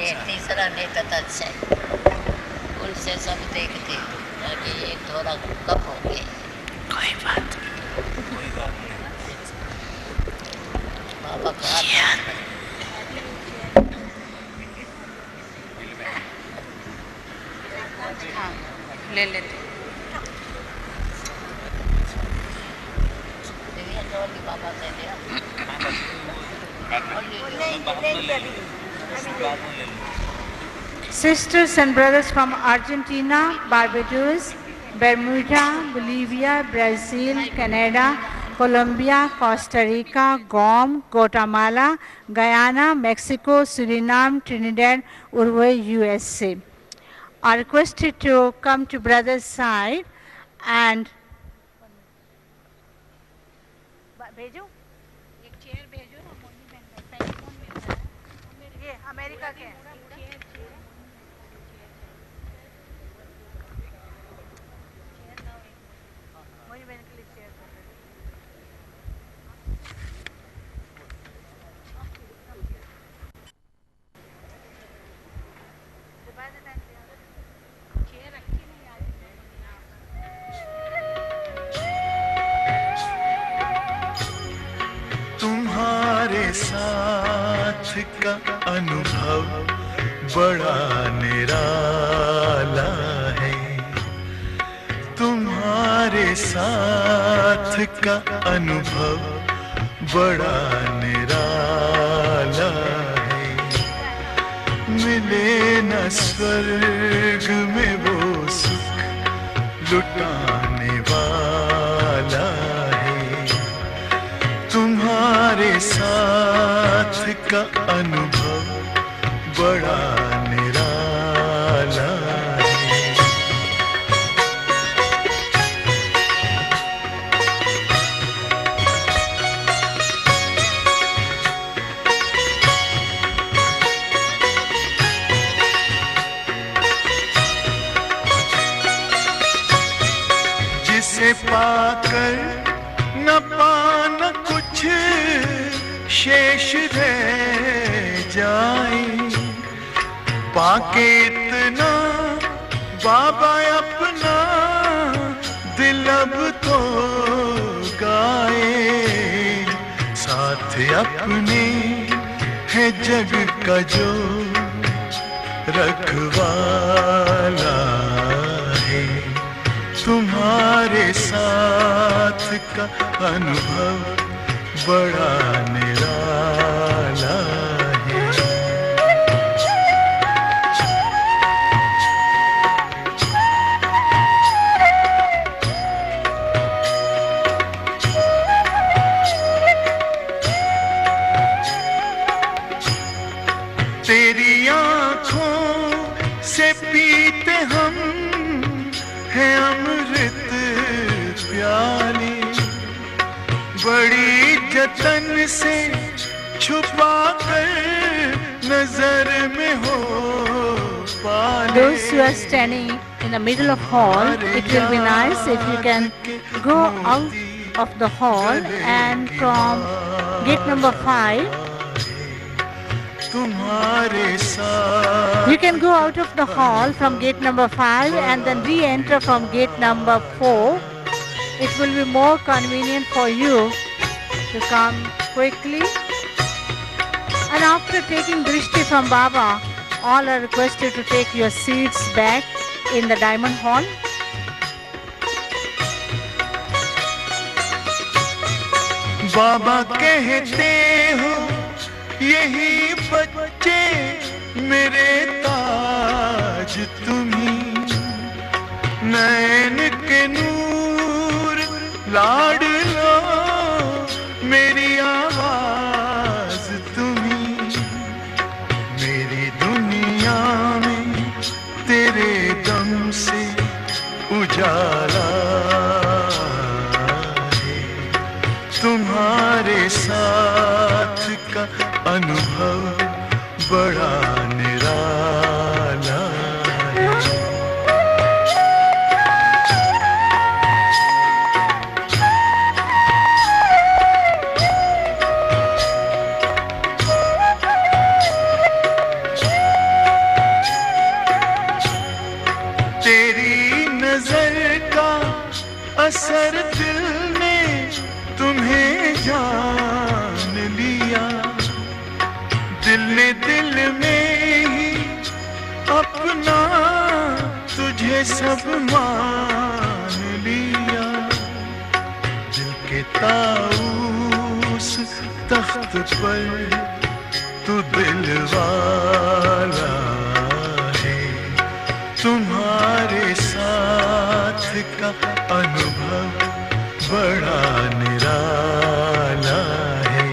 ये तीसरा नेता अच्छा है, उनसे सब देखते हैं ताकि ये थोड़ा कम हो गए। कोई बात बाबा का हाँ ले लेते। बाबा दे दिया। Sisters and brothers from Argentina, Barbados, Bermuda, Bolivia, Brazil, Canada, Colombia, Costa Rica, Guam, Guatemala, Guyana, Mexico, Suriname, Trinidad, Uruguay, USA are requested to come to brother's side and America के तुम्हारे साथ का अनुभव बड़ा निराला है, तुम्हारे साथ का अनुभव बड़ा निराला है। मिले न स्वर्ग में वो सुख लुटाने वाला है, तुम्हारे साथ का अनुभव बड़ा निराला है। जिसे पाकर न पाना कुछ शेष रह जाए, पाके इतना बाबा अपना दिल अब तो गाए। साथ अपने है जग का जो रखवाला है, तुम्हारे साथ का अनुभव बड़ा निराला है। तेरी आँखों से पीते हम है अमृत प्याली, बड़ी जतन से छुपा कर नजर में हो पाले। Those who are standing in the middle of hall, it will be nice if you can go out of the hall and from gate number 5 you can go out of the hall from gate number 5 and then re-enter from gate number 4. It will be more convenient for you to come quickly. And after taking Drishti from Baba, all are requested to take your seats back in the Diamond Hall. बाबा कहते हो यही बच्चे मेरे ताज तुम्ही, नैन के नूर लाडलो मेरी आवाज तुम्ही, मेरी दुनिया में तेरे दम से उजाला है, तुम्हारे साथ का अनुभव बड़ा निराला है। असर दिल ने तुम्हें जान लिया, दिल ने दिल में ही अपना तुझे सब मान लिया। दिल के ताऊस तख्त पर तू दिल वाला है, तुम्हारे साथ का अनुभव बड़ा निराला है।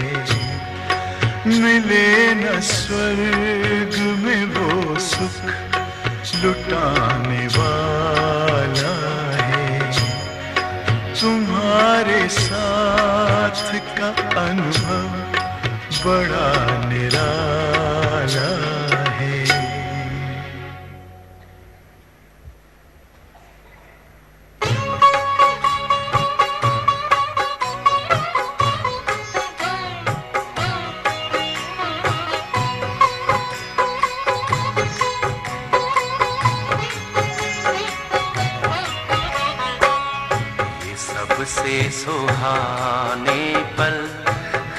मिले न स्वर्ग में वो सुख लुटाने वाला है, तुम्हारे साथ का अनुभव बड़ा निराला है। सबसे सुहाने पल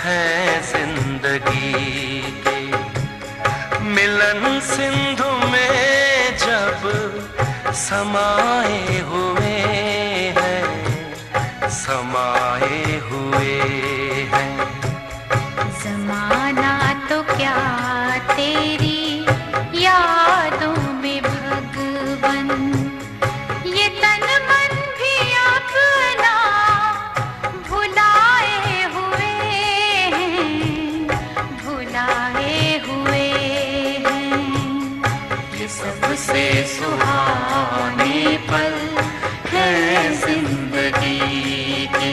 है जिंदगी के, मिलन सिंधु में जब समाए हुए हैं, समाए हुए हैं। जमाना तो क्या तेरी यादों में भगवन, ये तन मन भी अपना भुलाए हुए हैं, भुलाए हुए हैं। ये सबसे सुहाने पल है जिंदगी के।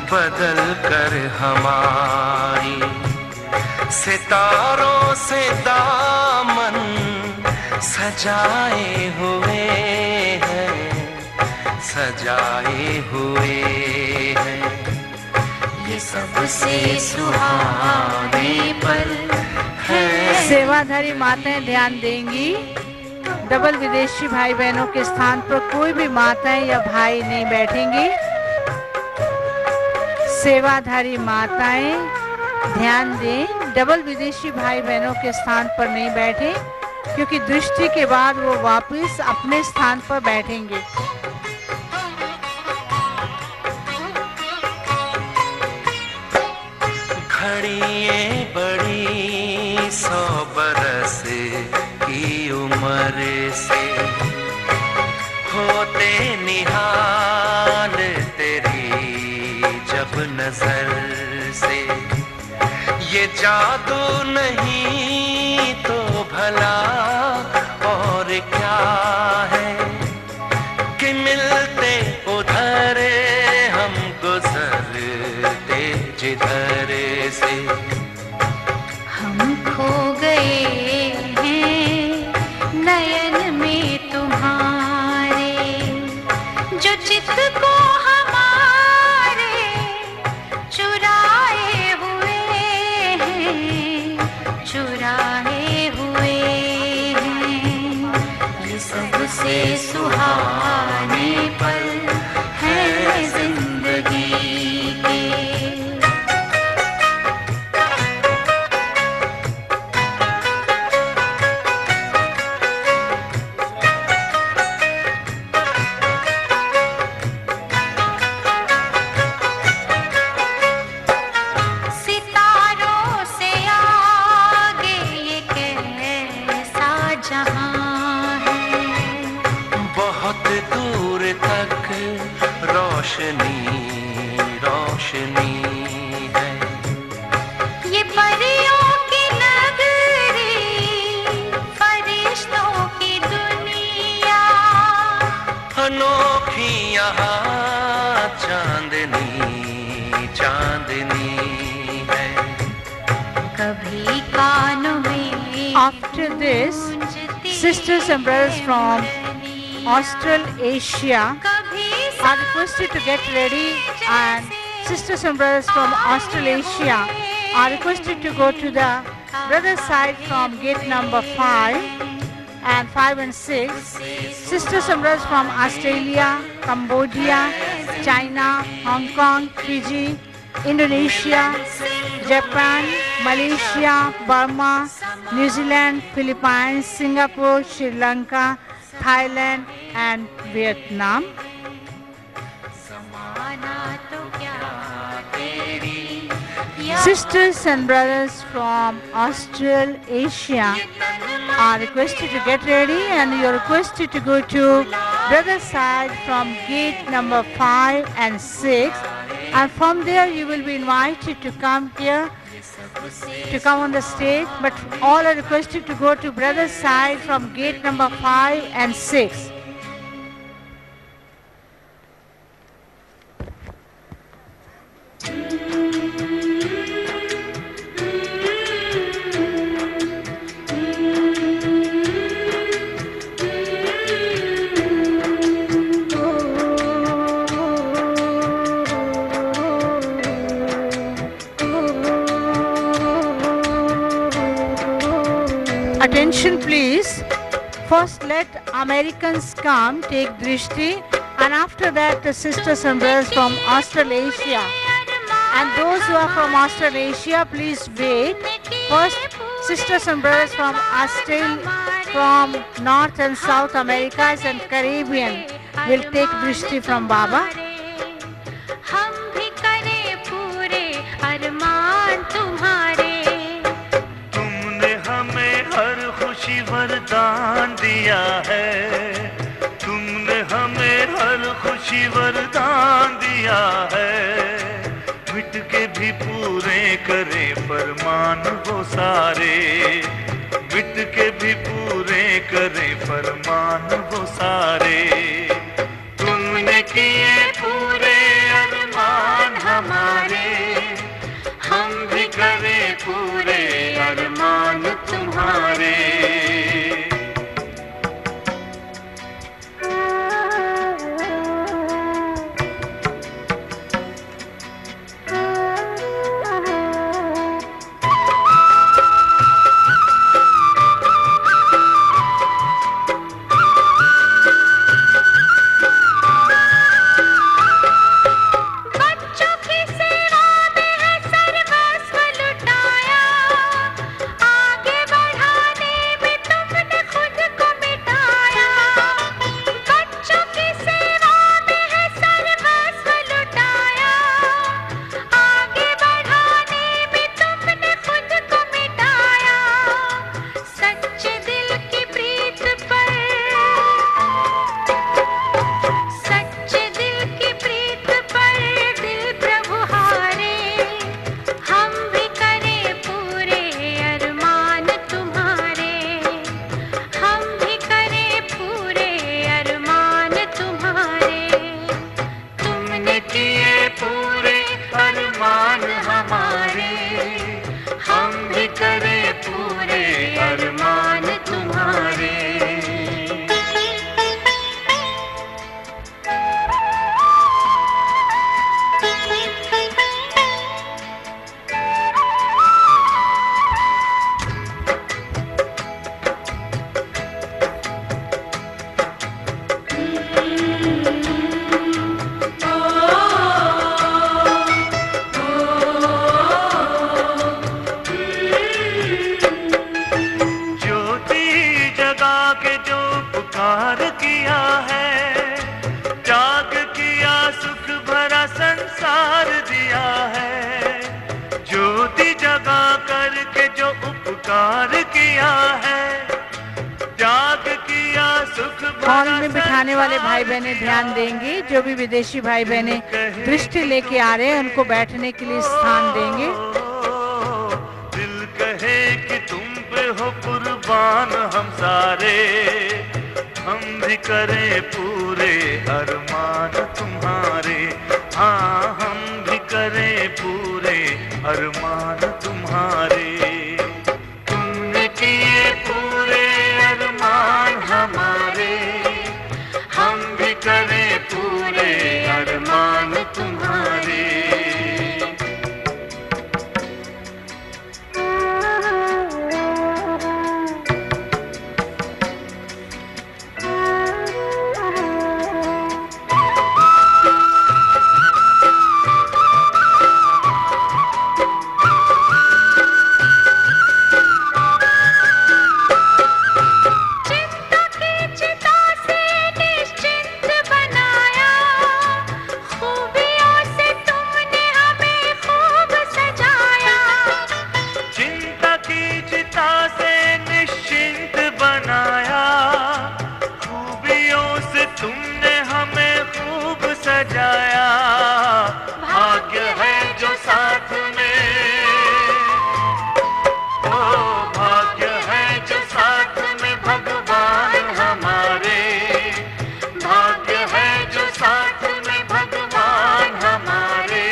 बदल कर हमारी सितारों से दामन सजाए हुए हैं, सजाए हुए हैं। ये सबसे सुहाने पल है। सेवाधारी माताएं ध्यान देंगी, डबल विदेशी भाई बहनों के स्थान पर कोई भी माताएं या भाई नहीं बैठेंगी। सेवाधारी माताएं ध्यान दें, डबल विदेशी भाई बहनों के स्थान पर नहीं बैठे, क्योंकि दृष्टि के बाद वो वापस अपने स्थान पर बैठेंगे। घड़ियां बड़ी 100 बरस की उम्र से होते निहाल तेरी जब नजर से, ये जादू नहीं तो भला और क्या है कि मिलते उधर हम गुजरते जिधर से। हम खो गए हैं नयन में तुम्हारे, जो चित को हमारे चुराए हुए हैं, चुराए हुए हैं। ये सबसे सुहाने पल है जिंदगी के। रोशनी रोशनी है। ये परियों की नगरी, फरिश्तों की दुनिया, अनोखी यहाँ चांदनी चांदनी है। कभी कानों में After this, sisters and brothers from Australasia are requested to get ready, and sisters and brothers from Australasia are requested to go to the brother side from gate number 5 and 5 and 6. Sisters and brothers from Australia, Cambodia, China, Hong Kong, Fiji, Indonesia, Japan, Malaysia, Burma, New Zealand, Philippines, Singapore, Sri Lanka, Thailand and Vietnam. Sisters and brothers from Australasia are requested to get ready, and you are requested to go to brother side from gate number 5 and 6, and from there you will be invited to come here, to come on the stage, but all are requested to go to brother side from gate number 5 and 6. Attention please. First let Americans come, take Drishti, and after that the sisters and brothers from Australasia. And those who are from Australasia, please wait. First, sisters and brothers from from North and South Americas and Caribbean will take Drishti from Baba. हम भी करें पूरे अरमान तुम्हारे। तुमने हमें हर खुशी वरदान दिया है, तुमने हमें हर खुशी वरदान दिया है। मिट के भी पूरे करे फरमान वो सारे, मिट के भी पूरे करे फरमान वो सारे। तुमने किए पूरे अरमान हमारे, हम भी करें पूरे अरमान तुम्हारे। बच्चों की सेवा में है सर्वस्व लुटाया, आगे बढ़ाने में तुमने खुद को मिटाया। बच्चों की सेवा में है सर्वस्व लुटाया, आगे बढ़ाने में तुमने खुद को मिटाया। सच्चे दिल की प्रीत पर, सच्चे दिल की प्रीत पर दिल प्रभु हारे। हम भी करें पूरे अरमान तुम्हारे, हम भी करें पूरे अरमान तुम्हारे। तुमने किए पूरे अरमान हमारे, हम भी करें पूरे अरमान तुम्हारे। ज्योति जगा के जो पुकार किया है, त्याग किया सुख भरा संसार दिया है। ज्योति जगा करके जो उपकार किया है, त्याग किया सुख हॉल भरा में बिठा चढ़ाने वाले भाई बहने ध्यान देंगे, जो भी विदेशी भाई बहने दृष्टि लेके आ रहे हैं उनको बैठने के लिए स्थान देंगे। दिल कहे कि तुम पे हो कुर्बान हम सारे, हम भी करें पूरे अरमान तुम्हारे, हाँ हम भी करें पूरे अरमान तुम्हारे। तुमने किए पूरे अरमान हमारे, हम भी करें पूरे अरमान तुम्हारे। भाग्य है जो साथ में, ओ भाग्य है जो साथ में भगवान हमारे, भाग्य है जो साथ में भगवान हमारे।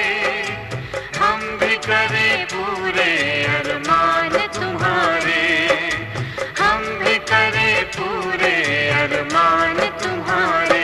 हम भी करें पूरे अरमान तुम्हारे, हम भी करें पूरे अरमान तुम्हारे।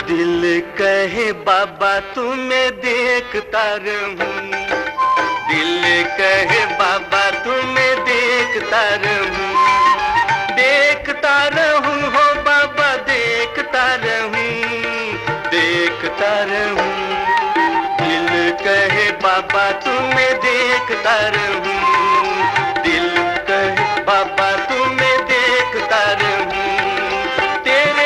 दिल कहे बाबा तुम्हें देखता रहूं, दिल कहे बाबा तुम्हें देखता रहूं, देखता रहूं हो बाबा देखता रहूं, देखता रहूं। दिल कहे बाबा तुम्हें देखता रहूं, दिल कहे बाबा तुम्हें देखता रहूं।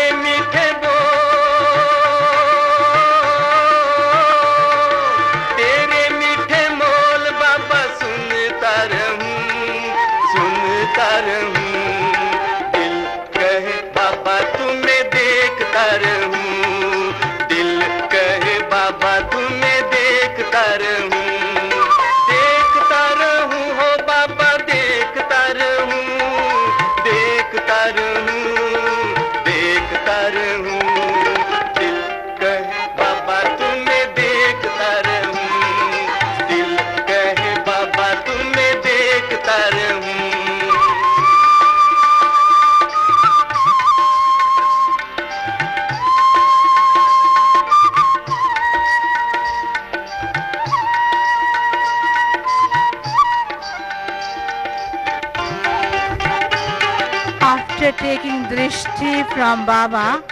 After taking drishti from Baba,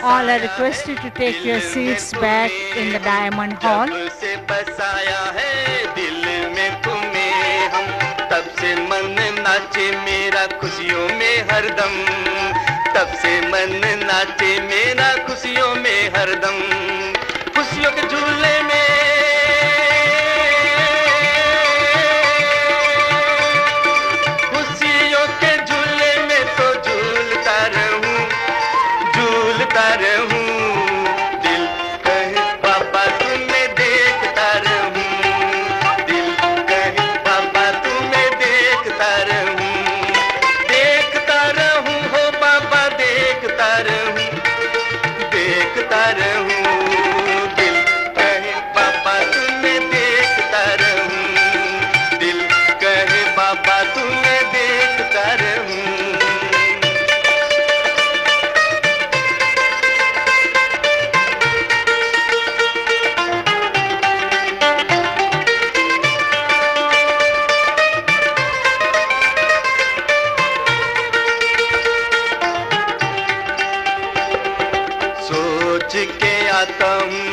all are requested to take your seats back in the Diamond Hall. तब से मन नाचे मेरा खुशियों में हरदम, तब से मन नाचे मेरा खुशियों में हरदम। खुशियों के झूले में देखता रहूं, दिल कहे आता हूँ।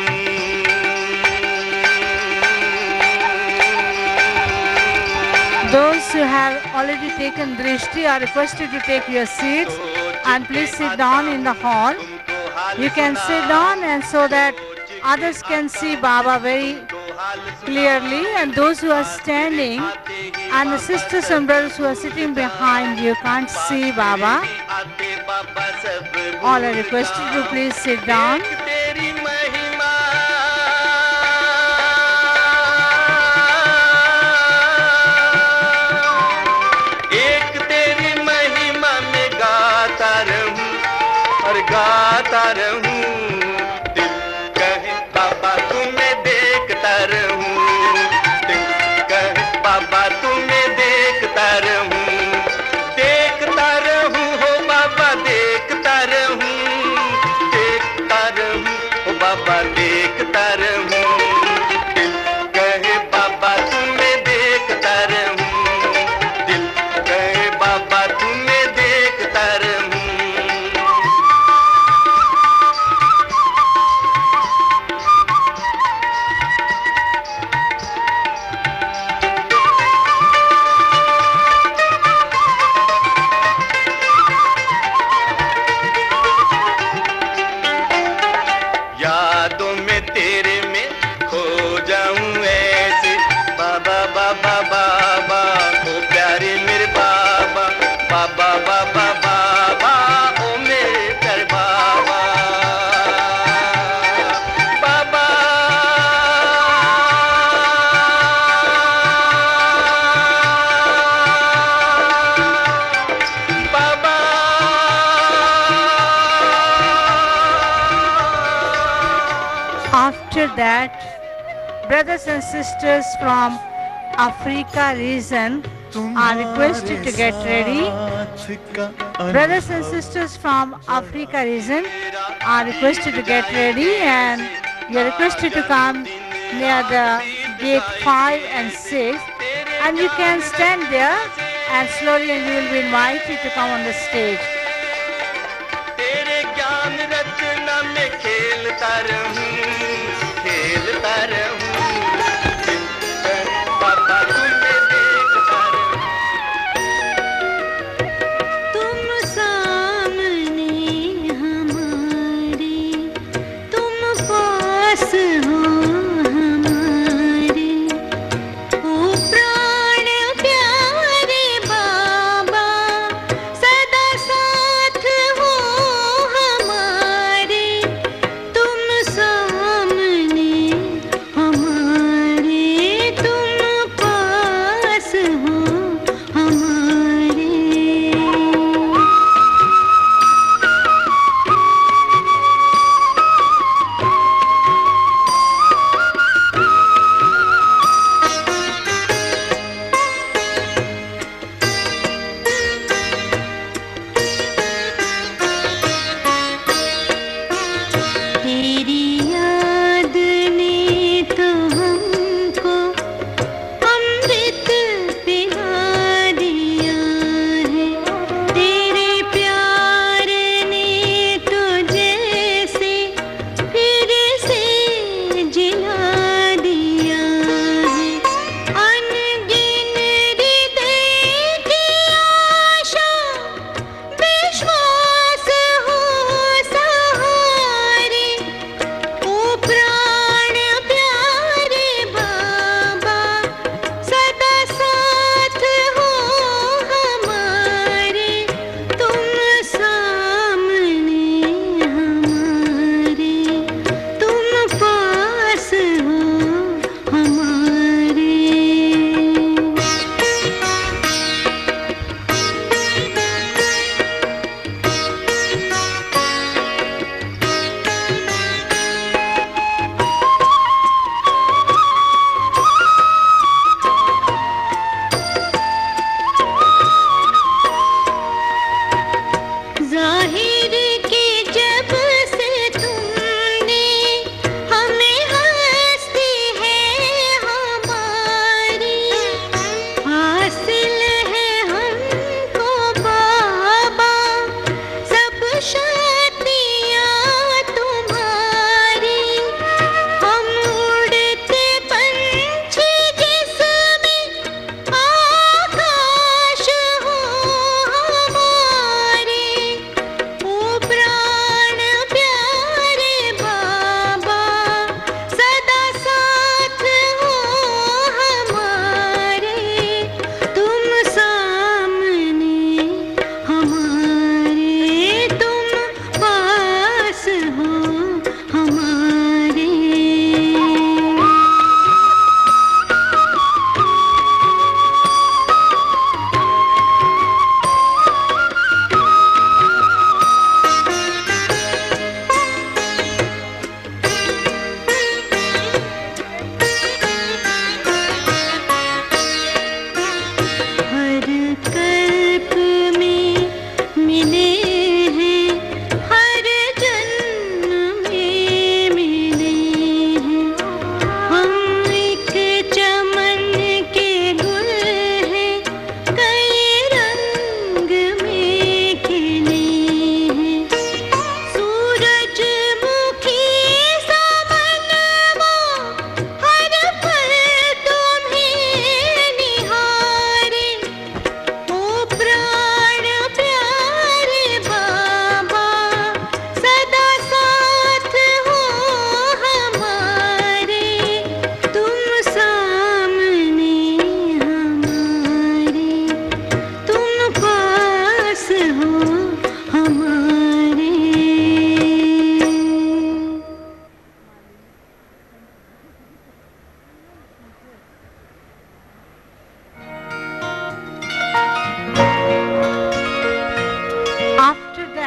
Those who have already taken drishti are requested to take your seats and please sit down in the hall. You can sit down and so that others can see Baba very clearly, and those who are standing and the sisters and brothers who are sitting behind you can't see Baba. All are requested to please sit down. तेरी महिमा एक तेरी महिमा में गाता रहूं और गाता रहूं। दिल कहे बाबा तुम्हें देखता रहूं, दिल कहे बाबा तुम्हें देखता रहूं, देखता रहूं हो बाबा देखता रहूं, देखता रहूं हो बाबा देखता रहूं। दिल कहे बाबा तुम्हें देखता रहूं, दिल कहे बाबा तुम्हें देखता रहूं। यादों में तेरे में खो जाऊं ऐसे बाबा बाबा बाबा ओ प्यारे मेरे बाबा बाबा बाबा बाबा ओ मेरे प्यारे बाबा बाबा After that, brothers and sisters from Africa region are requested to get ready. Brothers and sisters from Africa region are requested to get ready, and you are requested to come near the gate 5 and 6, and you can stand there and slowly and you will be invited to come on the stage. तेरे ज्ञान रचना में खेलता रहूं, खेलता रहूं। बाबा तुम्हें देखता रहूं। तुम सामने हमारे, तुम पास हो हमारे, ओ प्राण प्यारे बाबा सदा साथ हो हमारे। तुम सामने हमारे,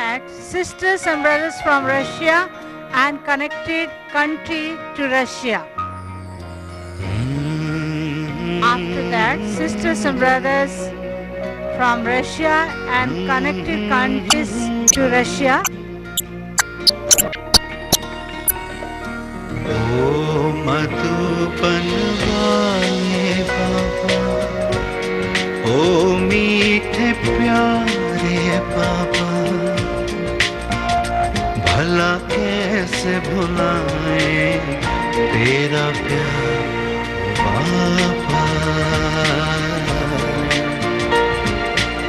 that, sisters and brothers from Russia and connected country to Russia. After that, sisters and brothers from Russia and connected countries to Russia. ओ मधुबन वाले बाबा, ओ मीठे प्यारे बाबा, भला कैसे भुलाए तेरा प्यार बाबा,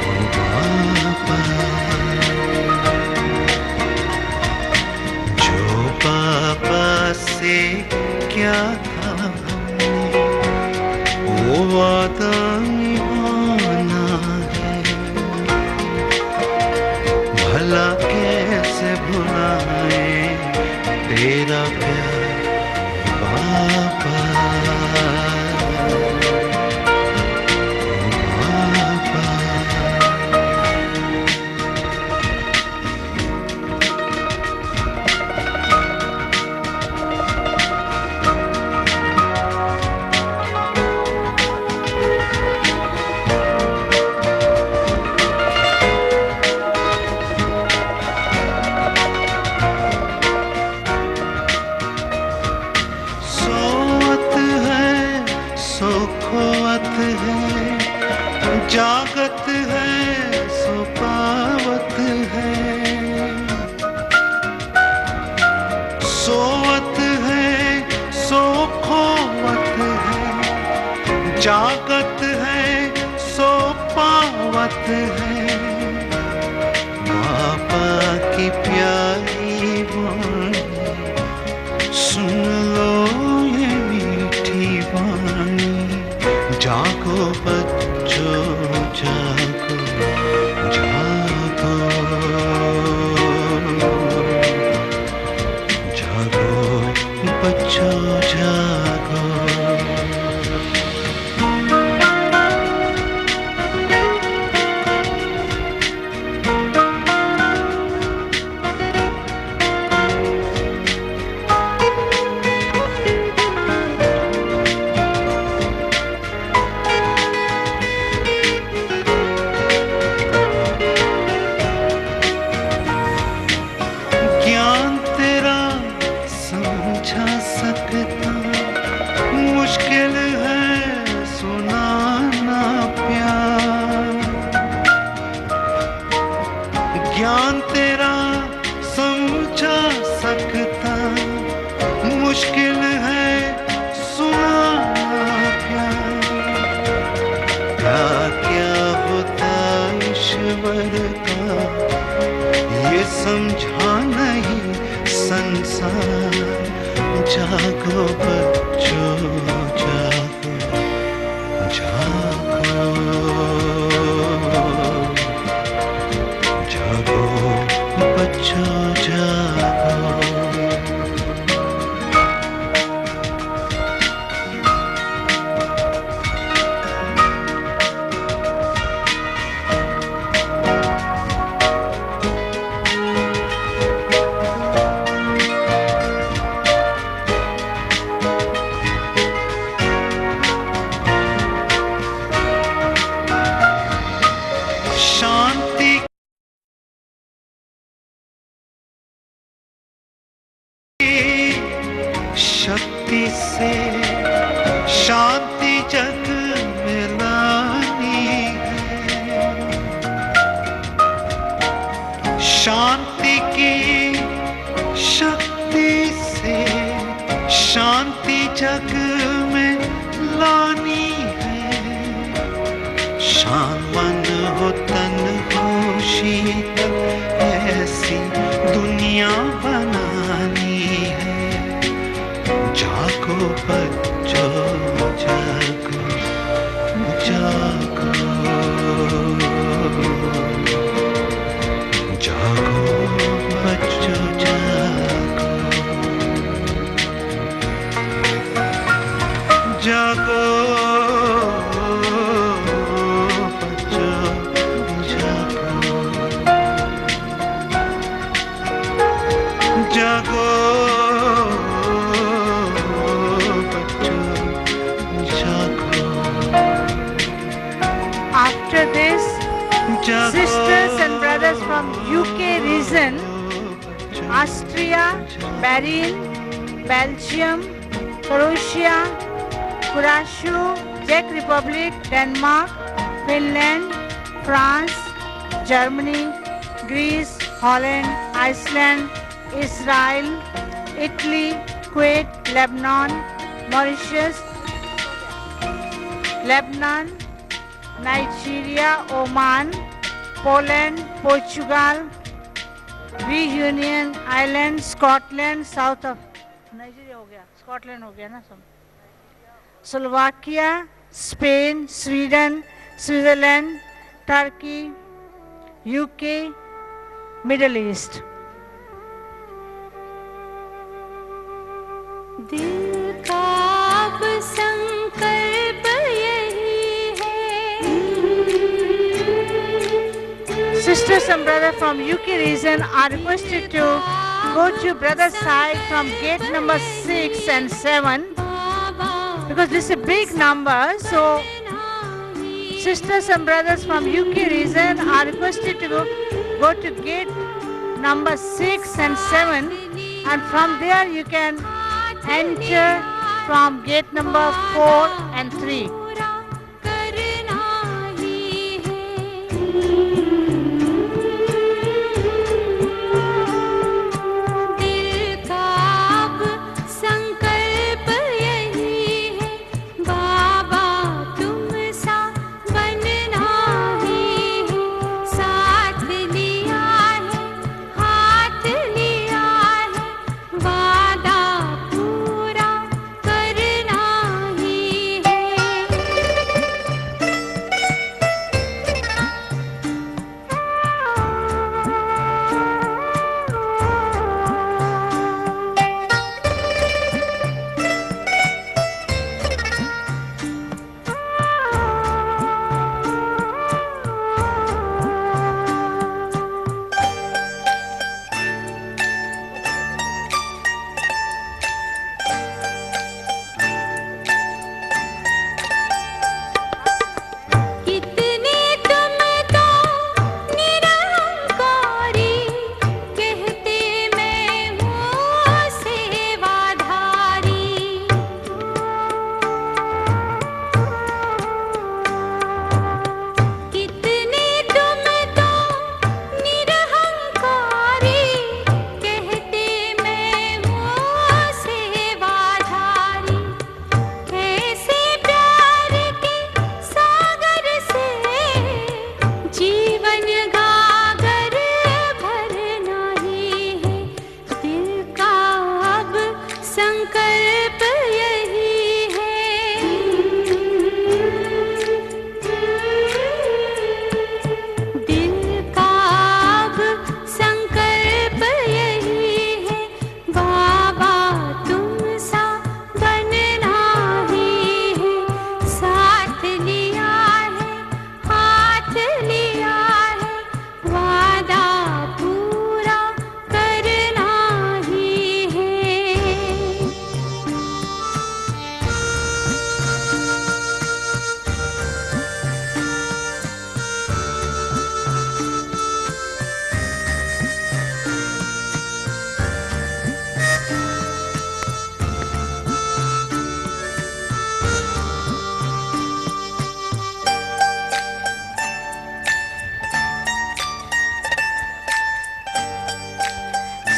ओ बाबा। जो बाबा से क्या था वो वादा निभाना है, भला कैसे भुलाए तेरा प्यार बाबा, जागत है सो पावत है, सोवत है सो खोवत है, जागत है सो पावत है। बाबा की प्यारी वाणी सुन लो ये मीठी वाणी, जागो बच्चों जागो जागो, जागो बच्चों जागो। मुश्किल है सुनाना प्यार, ज्ञान तेरा समझा सकता, मुश्किल है सुनाना प्यार। क्या क्या होता ईश्वर का ये समझा नहीं संसार, जागो बच्चों जागो जागो, जागो बच्चों जागो। शक्ति से शांति जग में लानी है, शांति की शक्ति से शांति जग में लानी है। शान मन हो तन हो शीतल ऐसी दुनिया बनानी है, जागो बच्चों जागो जागो, जागो बच्चों जागो, जागो बच्चों जागो। Austria, Bahrain, Belgium, Croatia, Curaçao, Czech Republic, Denmark, Finland, France, Germany, Greece, Holland, Iceland, Israel, Italy, Kuwait, Lebanon, Mauritius, Lebanon, Nigeria, Oman, Poland, Portugal, Reunion Island, Scotland, South of Nigeria हो गया, Scotland हो गया ना सब, Slovakia, Spain, Sweden, Switzerland, Turkey, UK, Middle East. दिल का अब संकल्प यही है. Sisters and brothers from UK region are requested to go to brother's side from gate number 6 and 7 because this is a big number. So sisters and brothers from UK region are requested to go to gate number 6 and 7, and from there you can enter from gate number 4 and 3.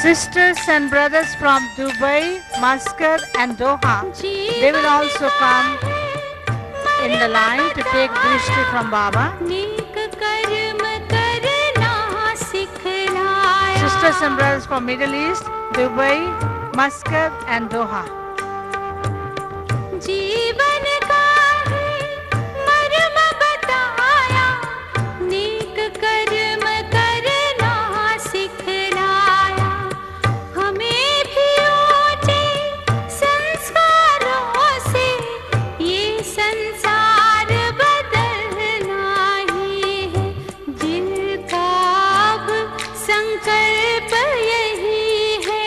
Sisters and brothers from Dubai, Muscat and Doha, they will also come in the line to take Drishti from Baba. Sisters and brothers from Middle East, Dubai, Muscat and Doha. जीवन का है मर्म बताया, नेक कर्म करना सिखलाया, हमें भी ऊंचे संस्कारों से ये संसार बदलना ही है। दिल का अब संकल्प यही है।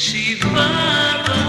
शिव बाबा।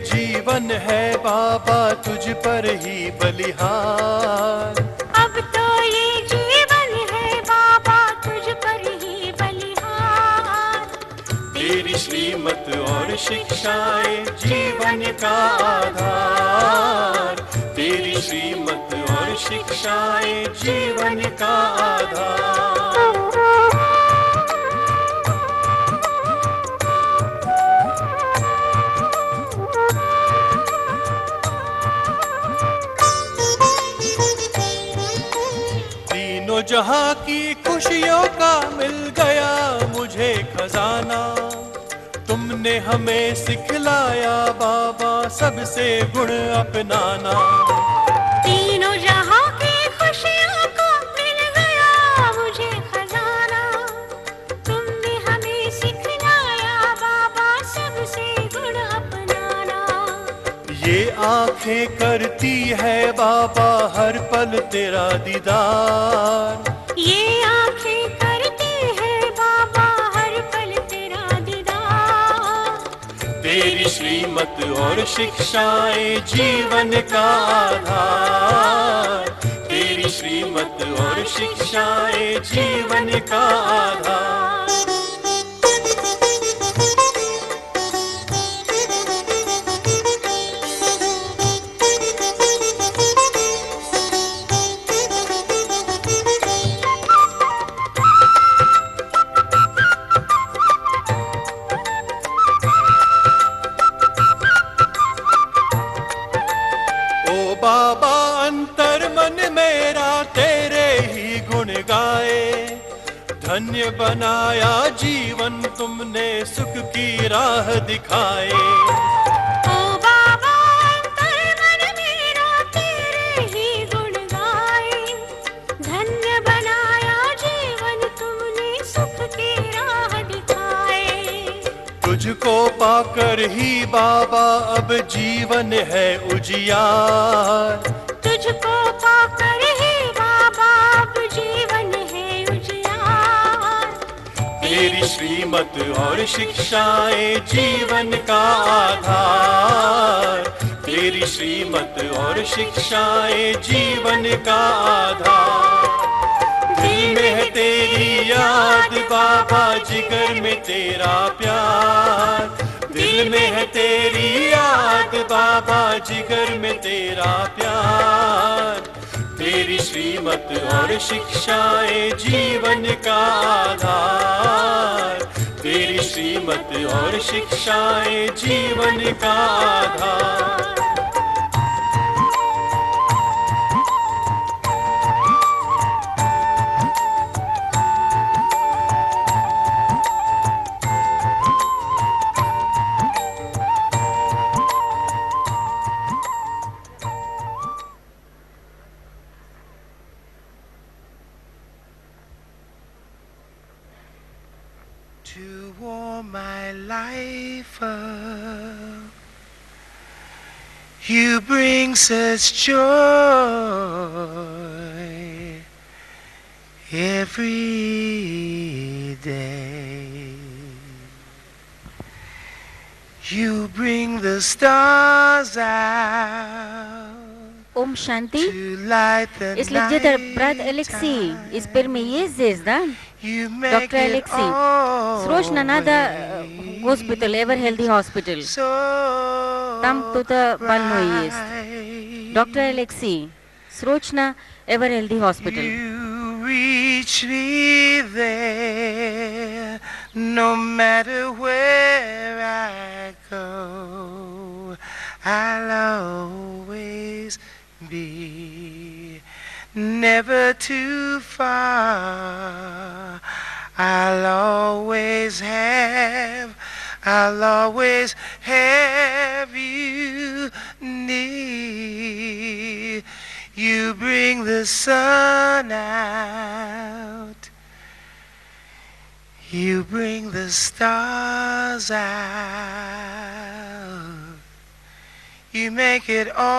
जीवन है बाबा तुझ पर ही बलिहार। अब तो ये जीवन है बाबा तुझ पर ही बलिहार। तेरी श्रीमत और शिक्षाएं जीवन का आधार। तेरी श्रीमत और शिक्षाएं जीवन का आधार। जहाँ की खुशियों का मिल गया मुझे खजाना। तुमने हमें सिखलाया बाबा सबसे गुण अपनाना। तीनों जहाँ की खुशियों का मिल गया मुझे खजाना। तुमने हमें सिखलाया बाबा सबसे गुण अपनाना। ये आंखें करती है बाबा हर पल तेरा दीदार। ये आंखें करती है बाबा हर पल तेरा दीदार। तेरी श्रीमत और शिक्षाएं जीवन का आधार। तेरी श्रीमत और शिक्षाएं जीवन का आधार। बाबा अंतर मन मेरा तेरे ही गुण गाए। धन्य बनाया जीवन तुमने सुख की राह दिखाए। ओ बाबा अंतर मन मेरा तेरे ही गुण गाए। धन्य बनाया जीवन तुमने सुख की राह दिखाए। तुझको पाकर ही बाबा अब जीवन है उजियार। तुझको पाकर ही बाबा अब जीवन है उजियार। तेरी श्रीमत और शिक्षाएं जीवन का आधार। तेरी श्रीमत और शिक्षाएं जीवन का आधार। दिल में है तेरी याद बाबा जिगर में तेरा प्यार। दिल में है तेरी याद बाबा जिगर में तेरा प्यार। तेरी श्रीमत और शिक्षाएं जीवन का आधार। तेरी श्रीमत और शिक्षाएं जीवन का आधार। You bring such joy every day. You bring the stars out Om Shanti. to light the Ist liegt der Brat night Alexei. time. Ist per me da? You make Dr. it Alexei. Срочно надо always госпиталь, Ever Healthy Hospital. so Там кто-то больной есть. bright. Доктор Алексей, срочно Ever Healthy Hospital. You reach me there, no matter where I go, I'll always be never too far. I'll always have you near. You bring the sun out. You bring the stars out. You make it always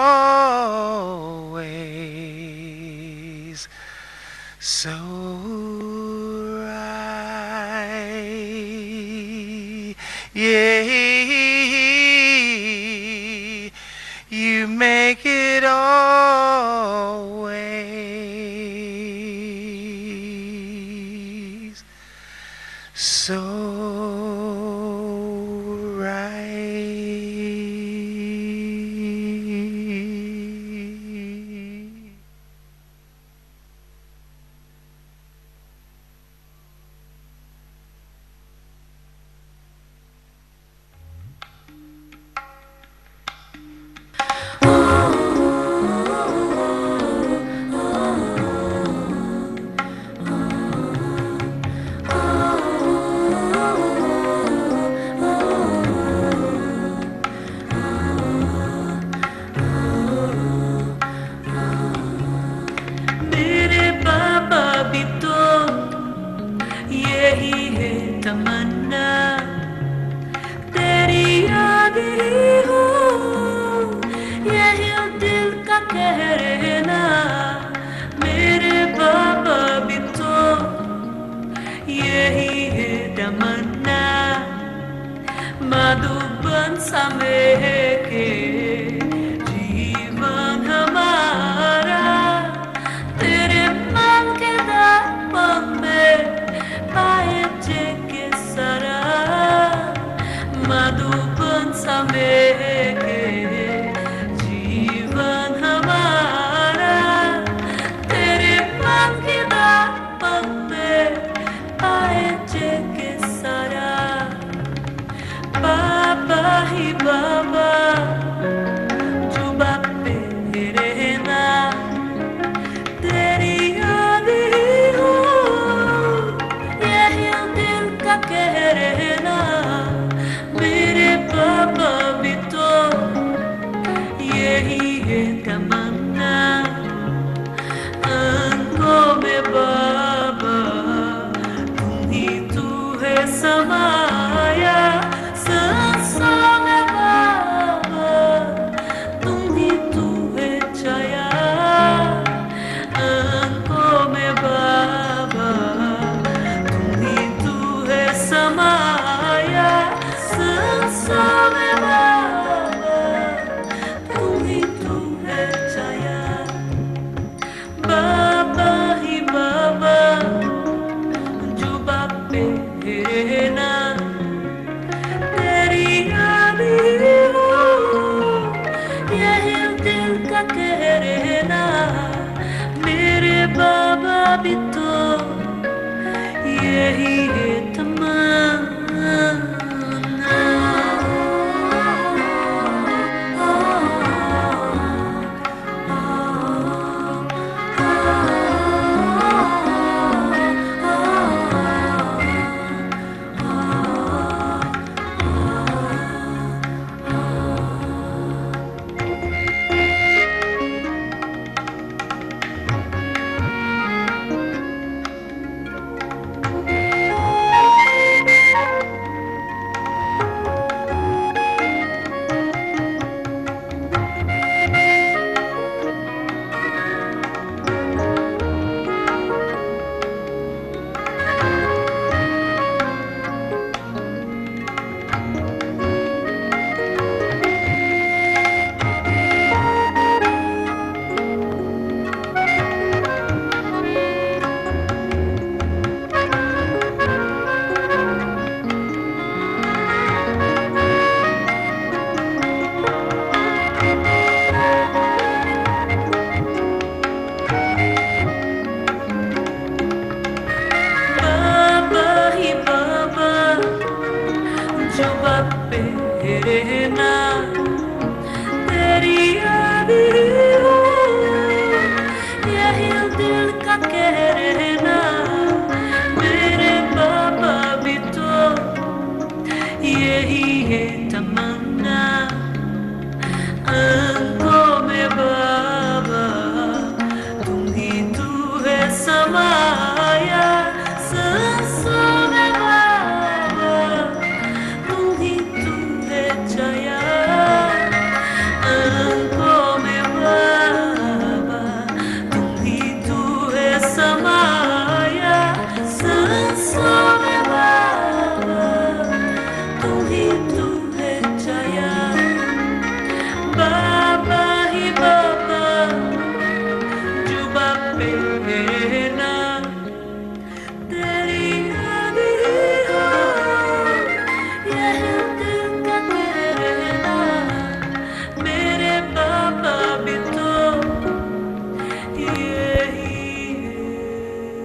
so right. Yeah, you make it always so right. मेरे बाबा भी तो यही है तमन्ना, तेरी याद ही हो यही दिल का कह रहना। मेरे बाबा भी तो यही है तमन्ना, मधुबन समय के जीवन हमारा तेरे मन के दर्पण में पाए के सरा। मधुबन समय के जीवन हमारा तेरे मन के दर्पण में पाए के सरा। बाबा ही बाबा जुबा पे रहना, तेरी याद ही हो यही दिल का कह रहना। मेरे बाबा भी तो यही है तमन्ना, आंखों में बाबा तुम ही तू है समाया। सांसों में बाबा तुम ही तू है छाया। आंखों में बाबा तुम ही तू है समाया। सांसों में बाबा तुम ही तू है छाया। बाबा ही बाबा जुबा पे रहना, तेरी याद ही हो यही दिल का कह रहना। मेरे बाबा भी तो यही है तमन्ना।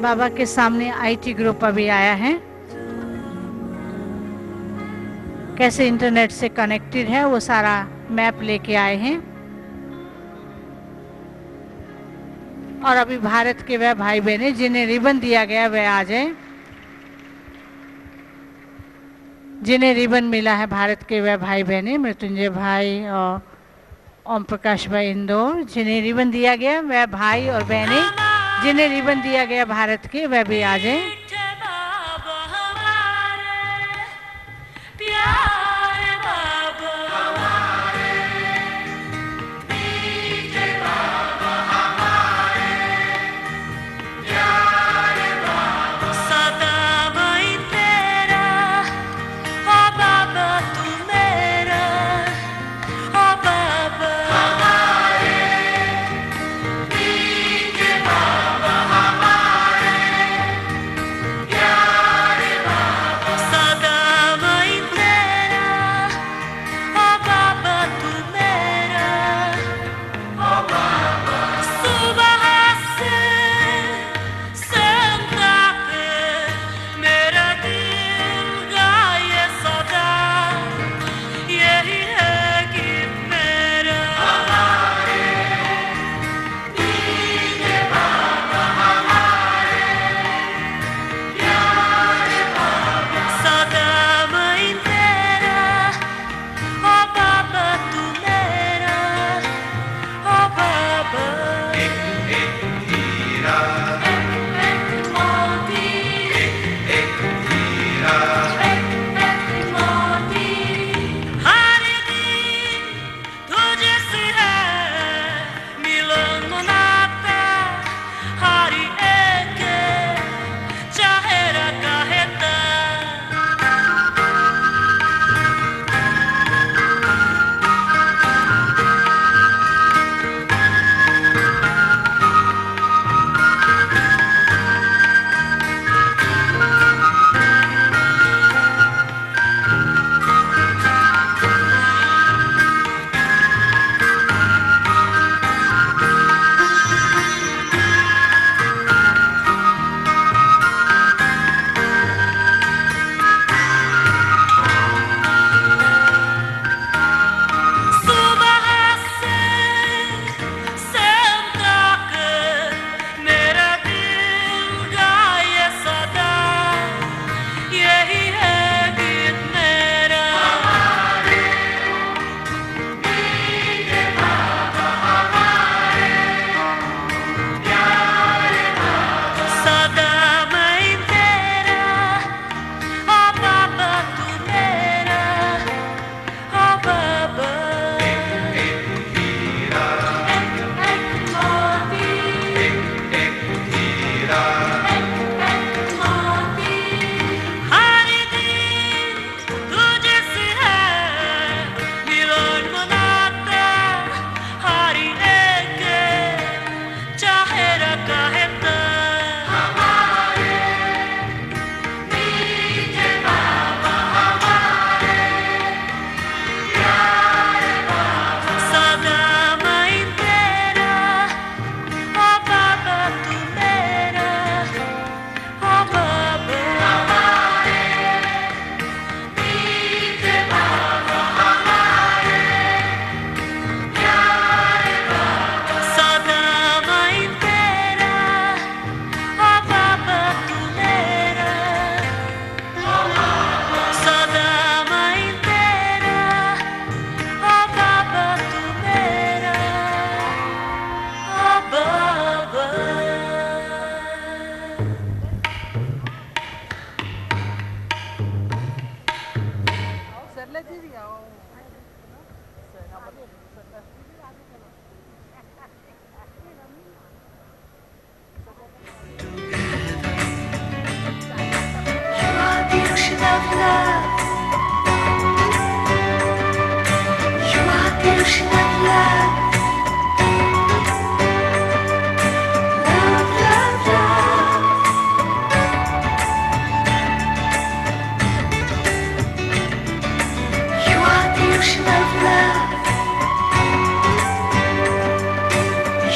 बाबा के सामने आईटी ग्रुप अभी आया है, कैसे इंटरनेट से कनेक्टेड है वो सारा मैप लेके आए हैं। और अभी भारत के वह भाई बहने जिन्हें रिबन दिया गया वह आ जाए। जिन्हें रिबन मिला है भारत के वह भाई बहने, मृत्युंजय भाई और ओम प्रकाश भाई इंदौर, जिन्हें रिबन दिया गया वह भाई और बहने, जिन्हें रिबन दिया गया भारत के वह भी आ जाए।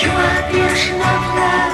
You are the ocean of love.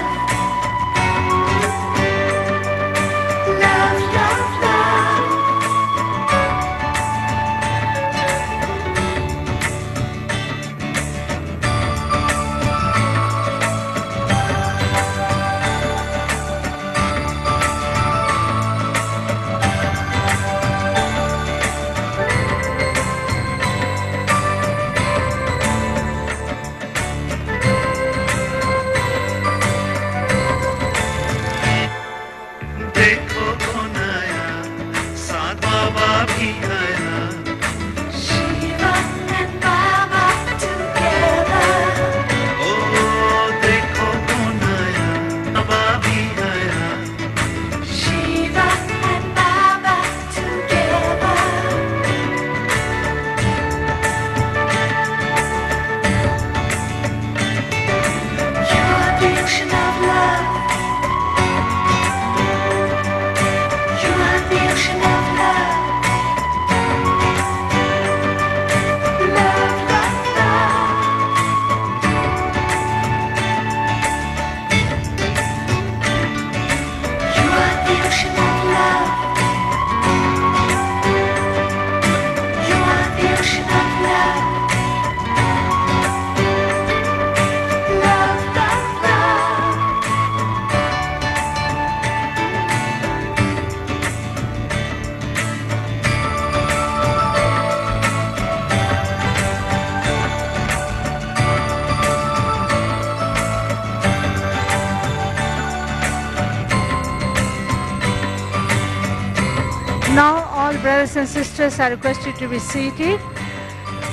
brothers and sisters are requested to be seated.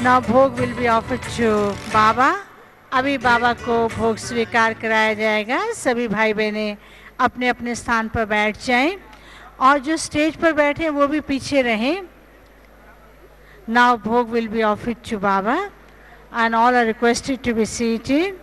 Now bhog will be offered to Baba. अभी बाबा को भोग स्वीकार कराया जाएगा. सभी भाई बहनें अपने अपने स्थान पर बैठ जाएं और जो स्टेज पर बैठे हैं वो भी पीछे रहें. Now bhog will be offered to Baba and all are requested to be seated.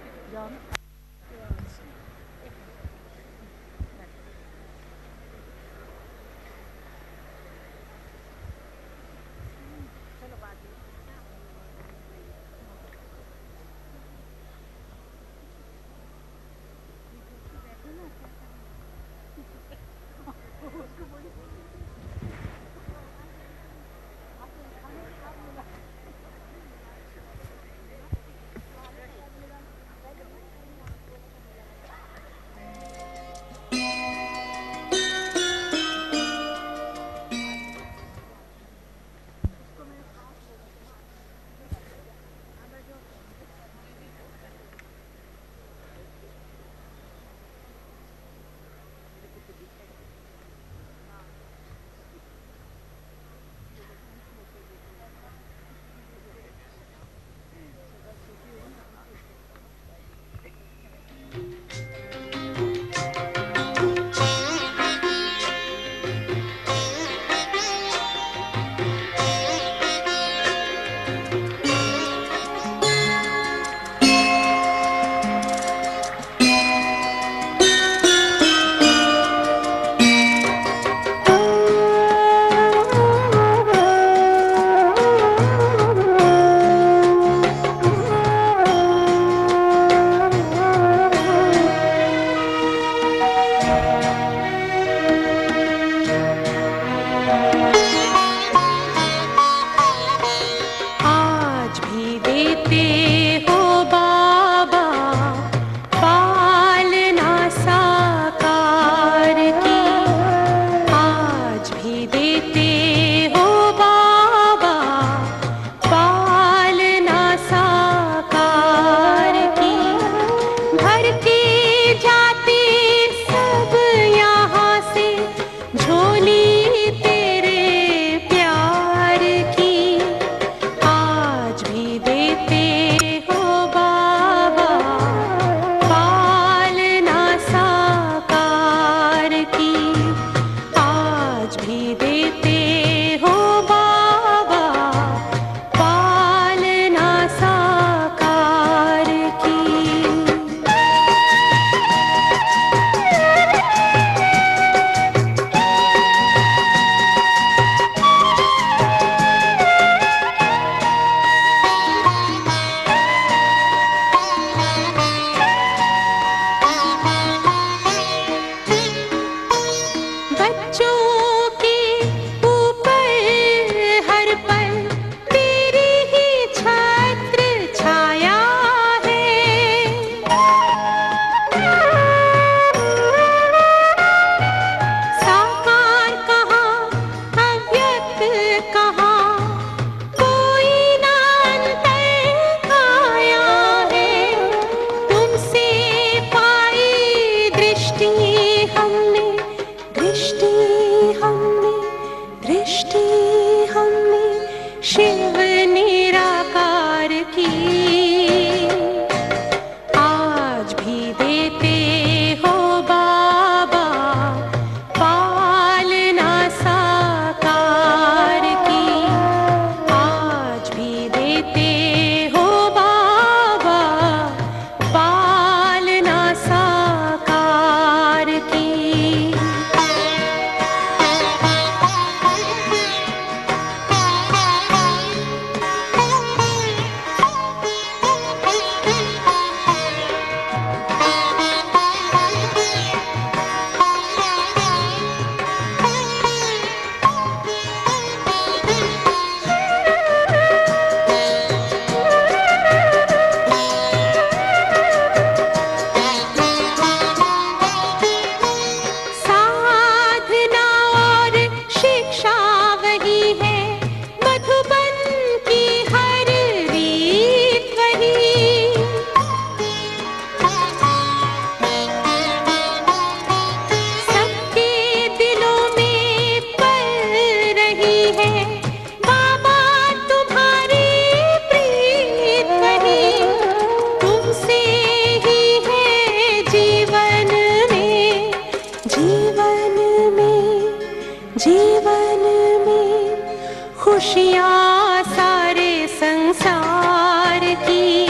खुशियाँ सारे संसार की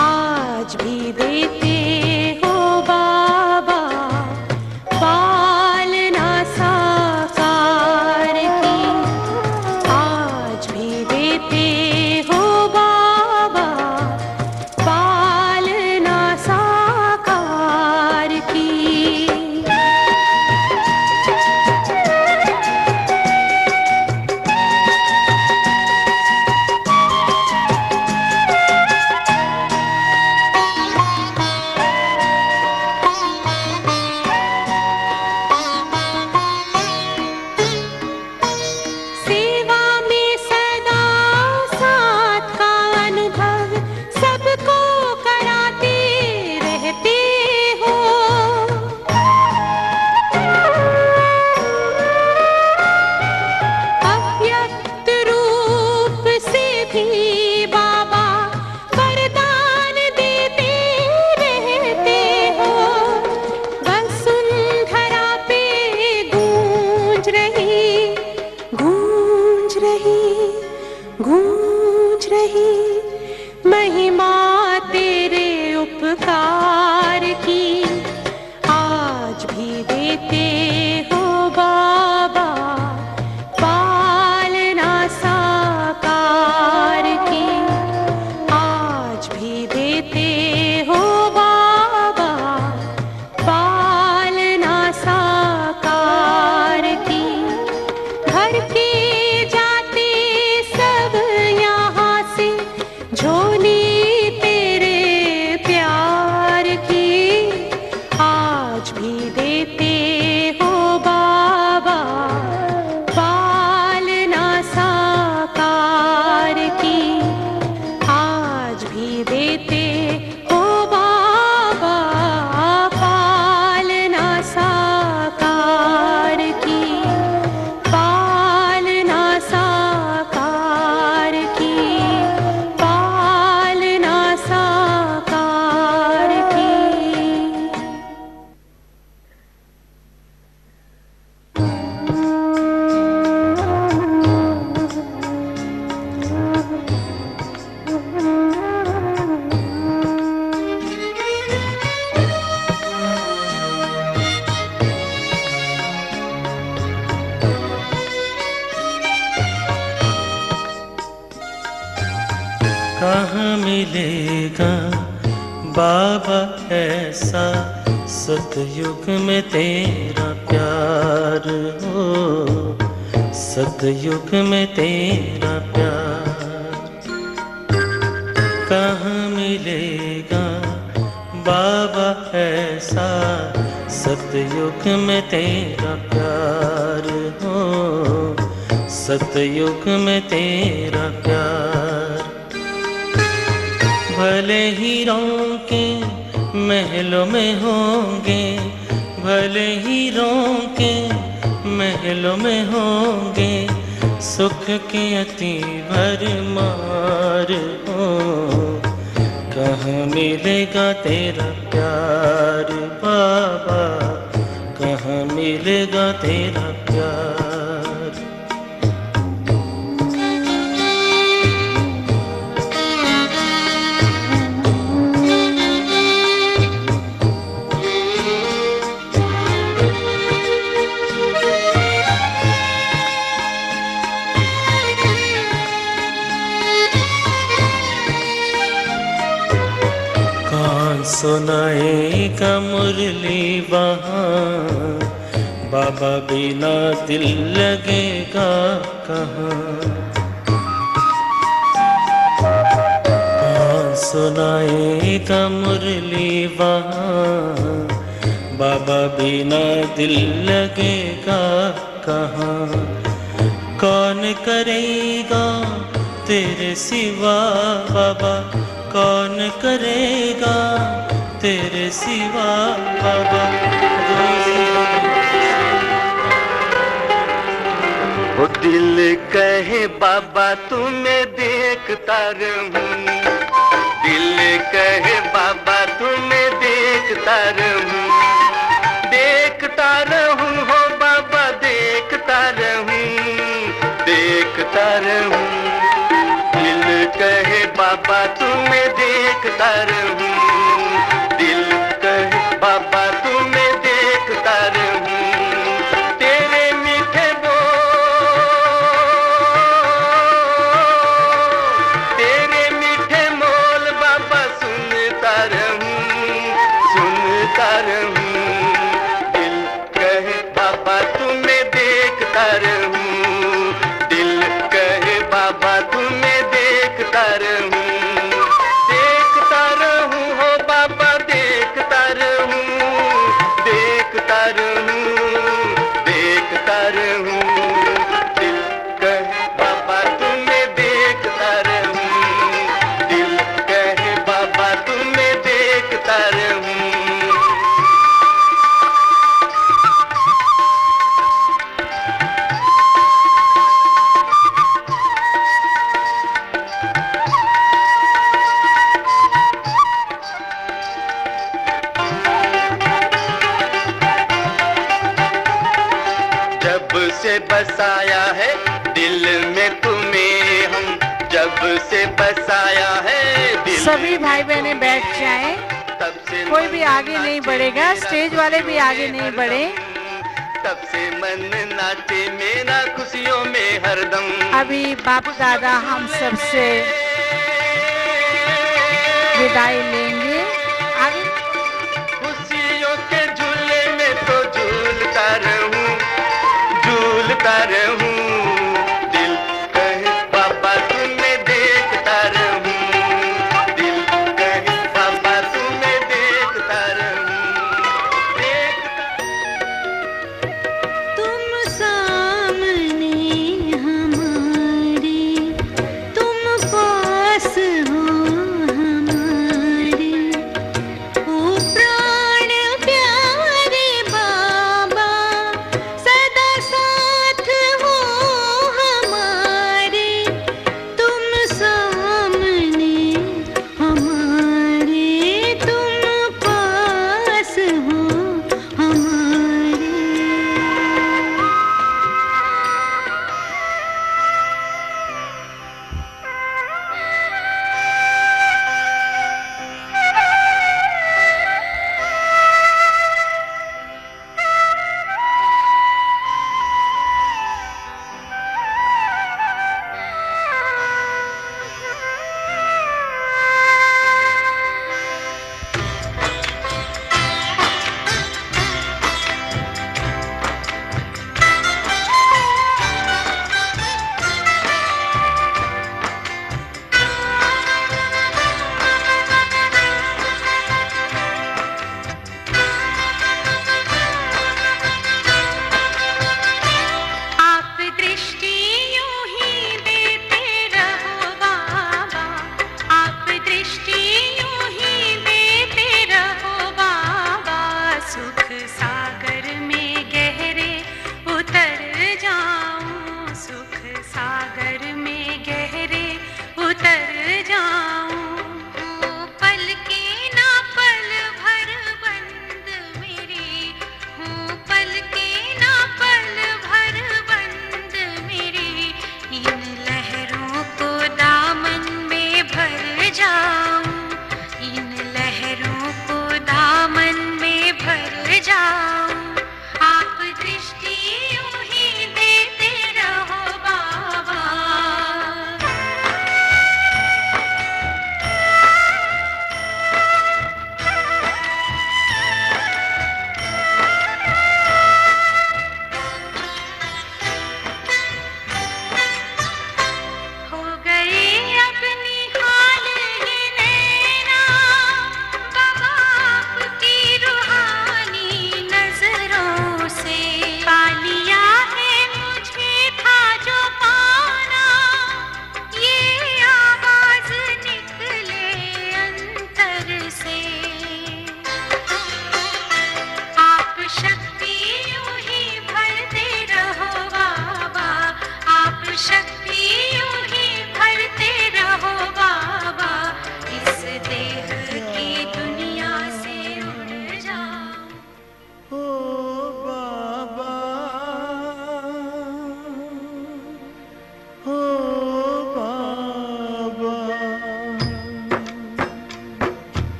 आज भी देते हो बाबा, पालना साकार की आज भी देते हो बाबा, पालना साकार की। सेवा में सदा साथ का अनुभव सबको कराते रहते हो। अव्यक्त रूप से भी बाबा वरदान देते रहते हो। वसुंधरा पे गूंज रही गूंज रही गूंज रही महिमा तेरे उपकार की आज भी देते हो बाबा, पालना साकार की आज भी देते हो बाबा, पालना साकार की। घर के जाते सब यहाँ से झोली तेरे प्यार की आज भी देते हो बाबा, पालना साकार की आज भी देते हो बाबा, पालना साकार की पालना साकार की पालना साकार की। कहाँ मिलेगा बाबा ऐसा सतयुग में तेरा प्यार हो, सतयुग में तेरा प्यार। कहाँ मिलेगा बाबा ऐसा सतयुग में तेरा प्यार हो, सतयुग में तेरा प्यार। भले ही के महलों में होंगे, भले ही के महलों में होंगे, सुख के अति भरमार हो। कहाँ मिलेगा तेरा प्यार बाबा, कहाँ मिलेगा तेरा प्यार। सुनाएगा मुरली वहाँ, बाबा बिना दिल लगेगा कहाँ। कौन सुनाएगा मुरली वहाँ, बाबा बिना दिल लगेगा कहाँ। कौन करेगा तेरे सिवा बाबा, कौन करेगा तेरे सिवा बाबा। वो दिल कहे बाबा तुम्हें देखता रहूं, दिल कहे बाबा तुम्हें देखता रहूं, देखता रहूं हो बाबा देखता रहूं, देखता देखता रहूं, दिल कहे बाबा तुम्हें देखता रहूं, दिल कहे बाबा तुम्हें देखता रहूं, तेरे मीठे तेरे मीठे बोल बाबा सुनता रहूं, सुनता रहूं, दिल कहे बाबा तुम्हें देखता रहूं, दिल कहे बाबा तुम्हें देखता रहूं, देखता रहूं हो बाबा देखता रहूं, देखता रहूं, देखता रहूं, दिल कहे बाबा तुम्हें देखता रहूं, दिल कहे बाबा तुम्हें देखता रहूं। जब से बसाया है दिल में तुम्हें हम, जब से बसाया है दिल सभी भाई बहनें बैठ जाएं, तब से कोई भी आगे नहीं बढ़ेगा, स्टेज वाले भी आगे नहीं बढ़े। तब से मन नाचे मेरा खुशियों में हरदम। अभी बाप दादा हम सबसे विदाई लेंगे। आगे खुशियों के झूले में तो झूलता रहूं, झूलता रहूं, दिल कहे बाबा तुम्हें देखता रहूं, दिल कहे बाबा तुम्हें देखता रहूं, तुम सामने हमारे, तुम पास हो हमारे,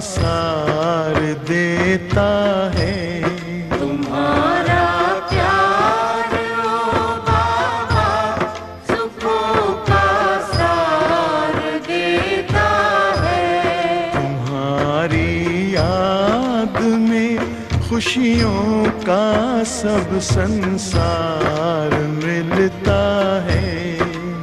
सार देता है। तुम्हारा प्यार ओ बाबा सुखों का सार देता है। तुम्हारी याद में खुशियों का सब संसार मिलता है।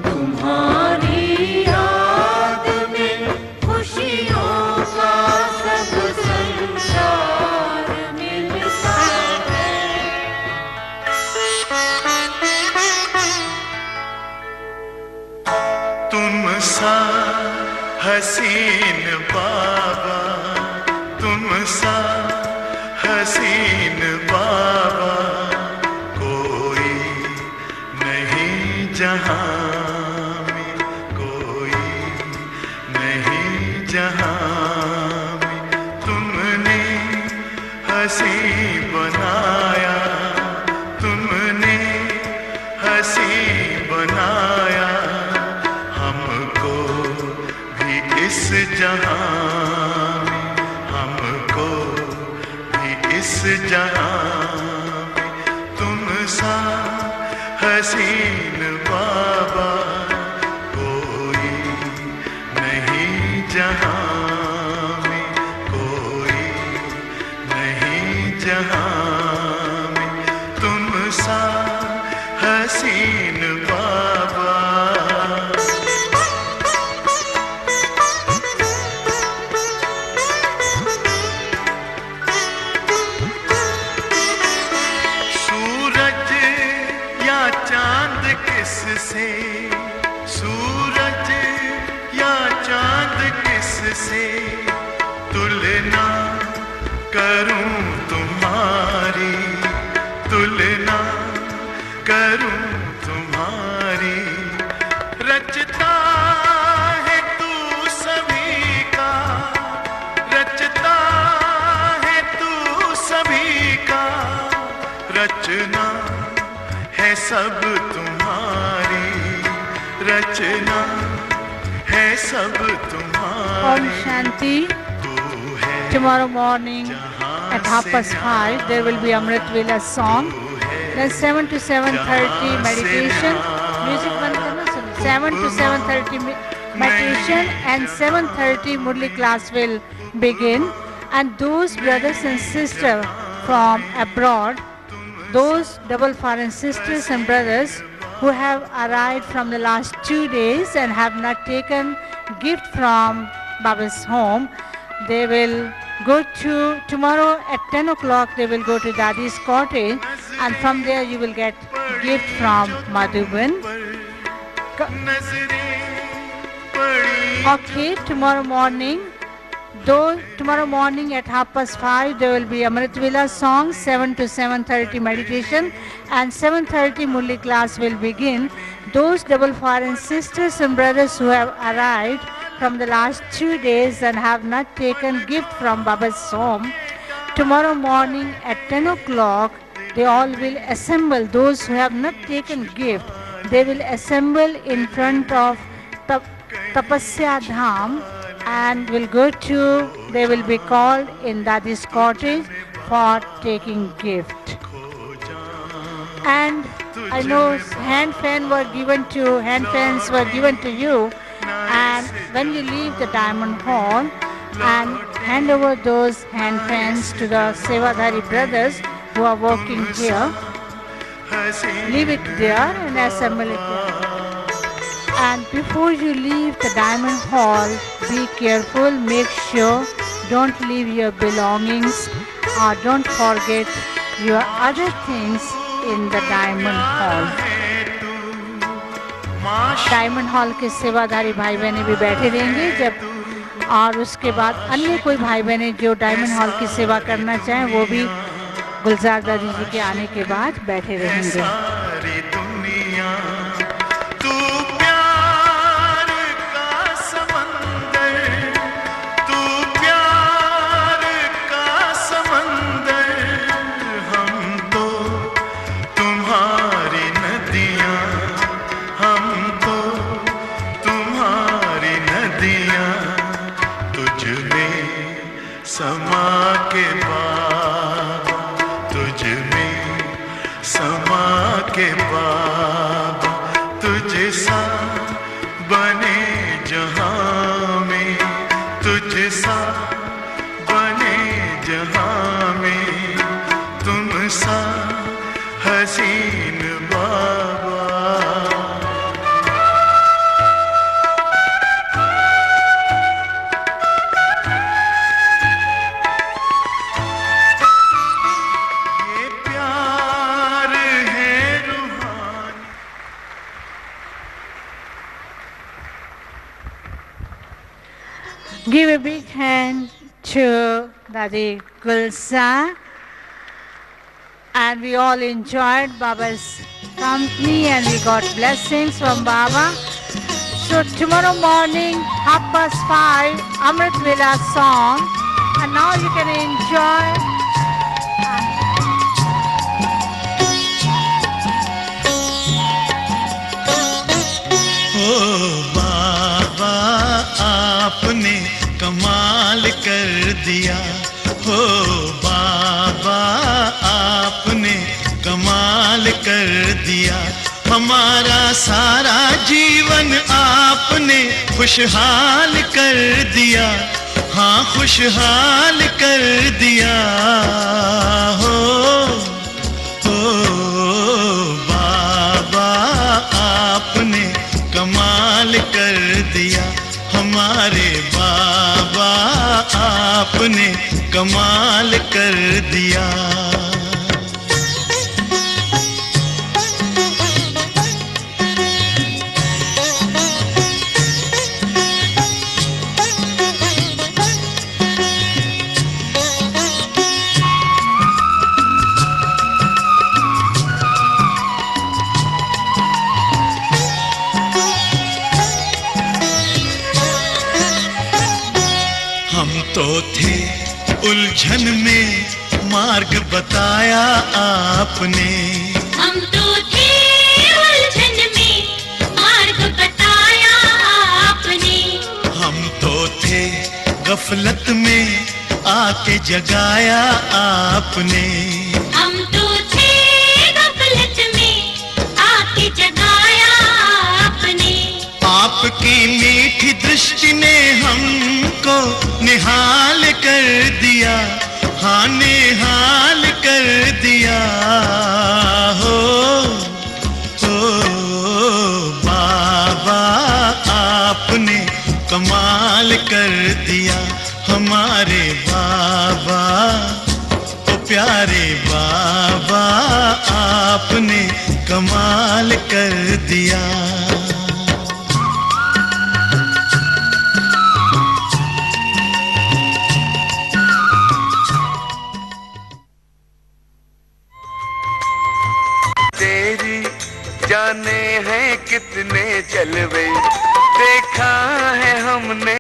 तुम्हारी याद में खुशियों का सब संसार मिलता है। तुम सा हसीन बाबा, तुम सा हसीन बाबा कोई नहीं जहां में, कोई नहीं जहां में। तुमने हंसी बनाया, तुमने हंसी बनाया हमको भी इस जहां में, हमको भी इस जहां में। तुम सा हसीन बाबा कोई नहीं जहां में, कोई नहीं जहां में। तुम सा हसीन बाबा। सूरज या चांद किससे, सूरज या चांद किससे तुलना करूं तुम्हारी, तुलना करूं तुम्हारी। रचता है तू सभी का, रचता है तू सभी का। रचना है सब तुम्हारी, रचना है सब Om तुम्हारी। Shanti. तू है Tomorrow morning at 5:30 there will be Amrit Vela song. Then 7 to 7:30 meditation. Music बंद करना सुनो. 7 to 7:30 meditation and 7:30 Murli class will begin. And those brothers and sisters from abroad, those double foreign sisters and brothers who have arrived from the last 2 days and have not taken gift from Baba's home, they will go to tomorrow at 10 o'clock. They will go to Dadi's cottage, and from there you will get gift from Madhuban. Okay, tomorrow morning. Though tomorrow morning at 5:30 there will be Amrit Vela song, 7 to 7:30 meditation, and 7:30 Murli class will begin. Those double foreign sisters and brothers who have arrived from the last 2 days and have not taken gift from Baba's home, tomorrow morning at 10 o'clock they all will assemble. Those who have not taken gift, they will assemble in front of Tapasya Dham and will go to, they will be called in Dadi's cottage for taking gift. And I know hand fans were given to you, and when you leave the Diamond Hall and hand over those hand fans to the Sevadhari brothers who are working here, leave it there and assemble it there. And before you leave the Diamond Hall, be careful, make sure don't leave your belongings or don't forget your other things in the Diamond Hall. Diamond Hall के सेवाधारी भाई बहनें भी बैठे रहेंगे जब, और उसके बाद अन्य कोई भाई बहनें जो डायमंड हॉल की सेवा करना चाहें वो भी गुलजार दादी जी के आने के बाद बैठे रहेंगे। समा के बाबा तुझ में समा के बाबा तुझ सा बने जहां में तुझ सा बने जहां में तुम सा हसीन बाबा Give a big hand to Dadi Gulsa. And we all enjoyed Baba's company and we got blessings from Baba. So tomorrow morning, 5:30, Amrit Vela song. And now you can enjoy. ओ बाबा आपने कमाल कर दिया हो बाबा आपने कमाल कर दिया हमारा सारा जीवन आपने खुशहाल कर दिया हाँ खुशहाल कर दिया हो बाबा आपने कमाल कर दिया हमारे बाबा आपने कमाल कर दिया तो थे उलझन में मार्ग बताया आपने हम तो थे उलझन में मार्ग बताया आपने हम तो थे गफलत में आके जगाया आपने हम तो थे गफलत में आके जगाया आपने आपकी मीठी दृष्टि ने हमको निहाल कर दिया हाँ निहाल कर दिया हो बाबा आपने कमाल कर दिया हमारे बाबा ओ प्यारे बाबा आपने कमाल कर दिया जाने हैं कितने जलवे देखा है हमने